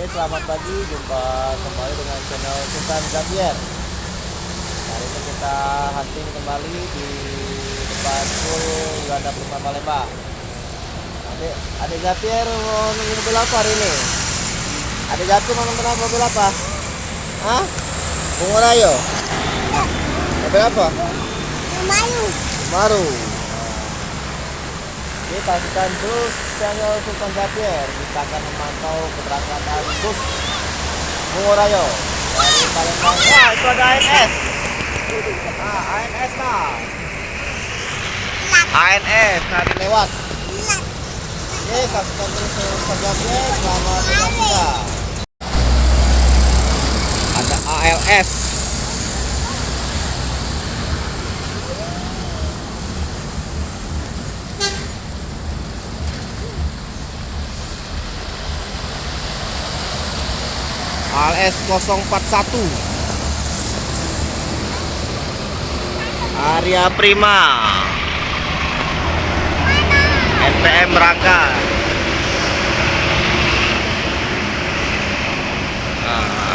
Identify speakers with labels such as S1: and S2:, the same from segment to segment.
S1: Oke, selamat pagi. Jumpa kembali dengan channel Sultan Xavier. Hari ini kita hunting kembali di depan pool Yuanda Prima Palembang. Adik Xavier mau nunggu mobil apa hari ini? Adik Xavier mau nunggu mobil apa? Hah? Bungo Rayo? Mobil apa? Maru. Kita saksikan terus channel Sultan Xavier. Kita akan memantau keberangkatan bus Bungo Rayo dari Palembang. Wah, itu ada ANS. ANS nah. ANS tadi lewat. Oke, saksikan terus Sultan Xavier. Selamat menyaksikan. Ada ALS. ALS 041 Arya Prima NPM berangkat.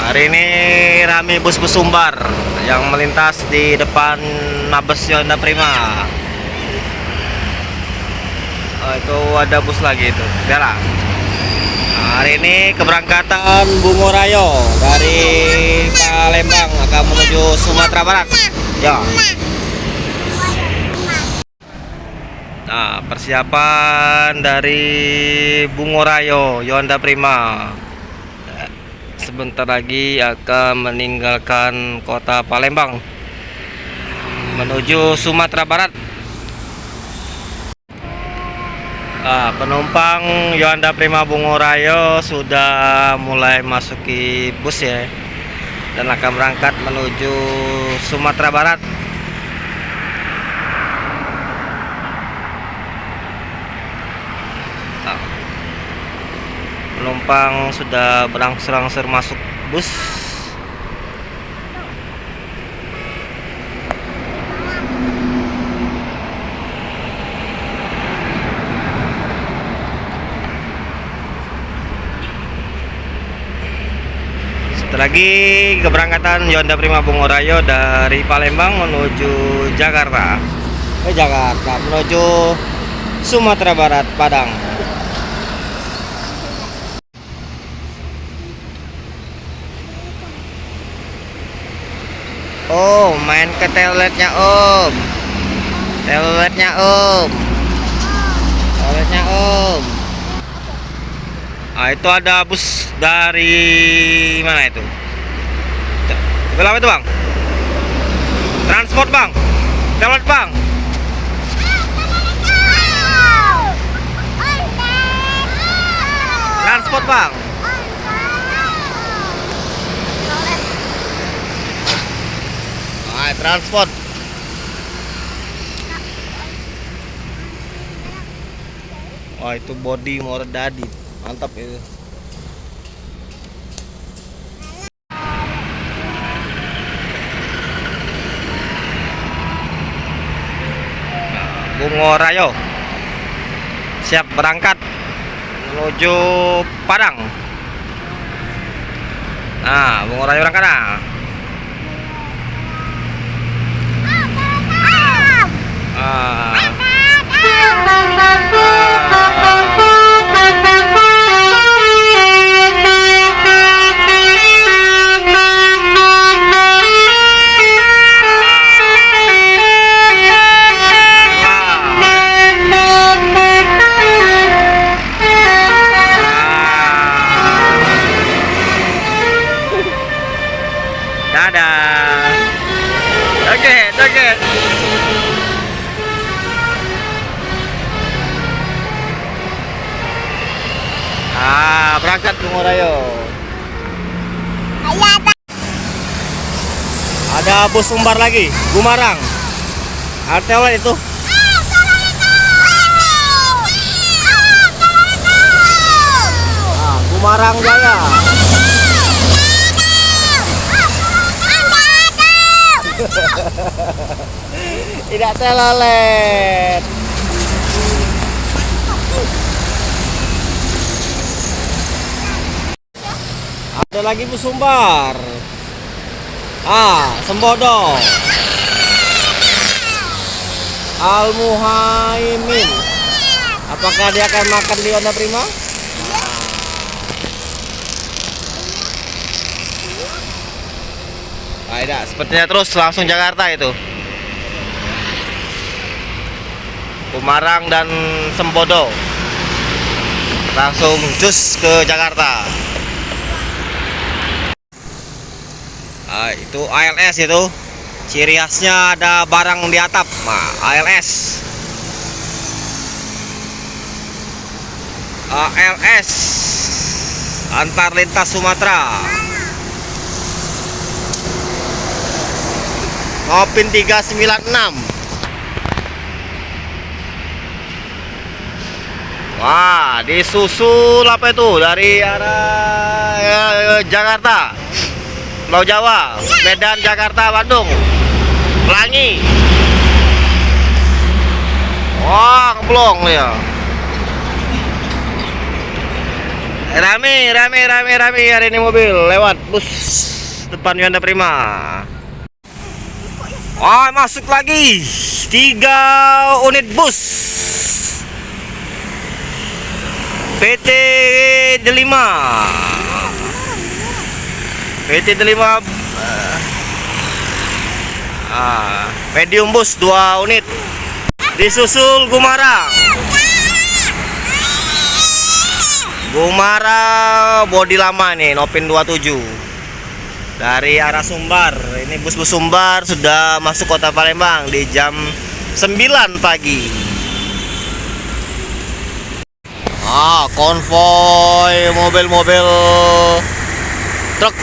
S1: Hari ini rame bus-bus Sumbar yang melintas di depan Mabes Yuanda Prima. Itu ada bus lagi itu, jarang. Hari ini keberangkatan Bungo Rayo dari Palembang akan menuju Sumatera Barat. Ya. Nah, persiapan dari Bungo Rayo Yuanda Prima sebentar lagi akan meninggalkan kota Palembang menuju Sumatera Barat. Penumpang Yuanda Prima Bungo Rayo sudah mulai masuki bus ya, dan akan berangkat menuju Sumatera Barat. Penumpang sudah berangsur-angsur masuk bus. Lagi keberangkatan Yuanda Prima Bungo Rayo dari Palembang menuju Jakarta. Menuju Sumatera Barat, Padang. Oh, main ke toiletnya Om. Toiletnya Om. Toiletnya Om. Itu ada bus dari mana itu? Berapa itu, Bang? Transport, Bang. Toilet, Bang. Transport, Bang. Transport. Wah, itu body Moredadi. Mantap itu. Bungo Rayo siap berangkat menuju Padang. Nah, Bungo Rayo berangkat nah. Dadah. Oke. Berangkat Bungo Rayo. Ada bus Sumbar lagi, Gumarang. Artelan itu. Gumarang Jaya. Tidak telolet. Ada lagi bus Sumbar. Sembodo. Al Muhaimin. Apakah dia akan makan di Honda Prima? Tidak, sepertinya terus langsung Jakarta itu. Kumarang dan Sembodo langsung cus ke Jakarta. Itu ALS itu. Ciri khasnya ada barang di atap. ALS. ALS antar lintas Sumatera. Ngopin 396. Wah, disusul apa itu dari arah Jakarta, Pulau Jawa, Medan, Jakarta, Bandung, Pelangi. Wah, ngeblong ya. Rame hari ini mobil lewat bus depan Honda Prima. Masuk lagi 3 unit bus PT Delima. Medium bus 2 unit. Disusul Gumarang bodi lama nih, Nopin 27 dari arah Sumbar. Ini bus-bus Sumbar sudah masuk kota Palembang di jam 9 pagi. Konvoy mobil-mobil truk.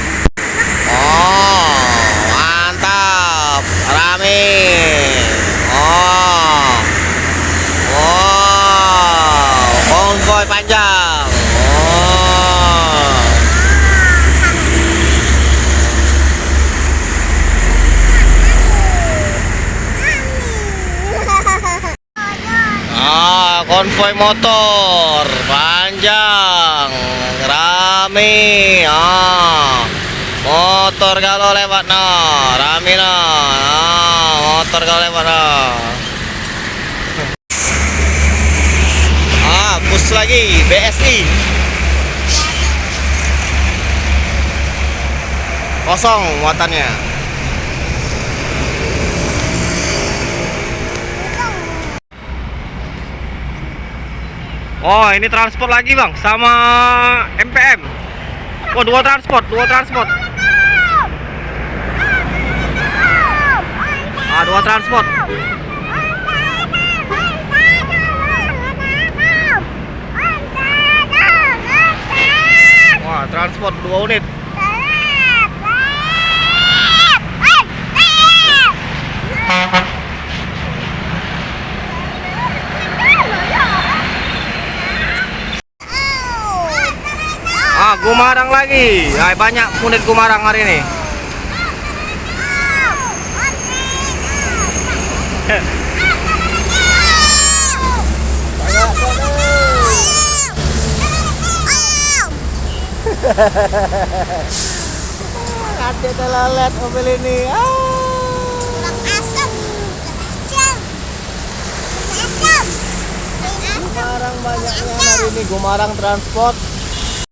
S1: Mantap, rame. Konvoy panjang. Konvoy motor panjang, rame. Motor kalau lewat rame motor kalau lewat bus lagi BSI kosong muatannya. Ini transport lagi bang, sama MPM. Dua transport. Dua transport. Transport 2 unit. Gumarang lagi. Banyak unit Gumarang hari ini. Hati terlalet mobil ini. Gumarang banyaknya hari ini, Gumarang transport.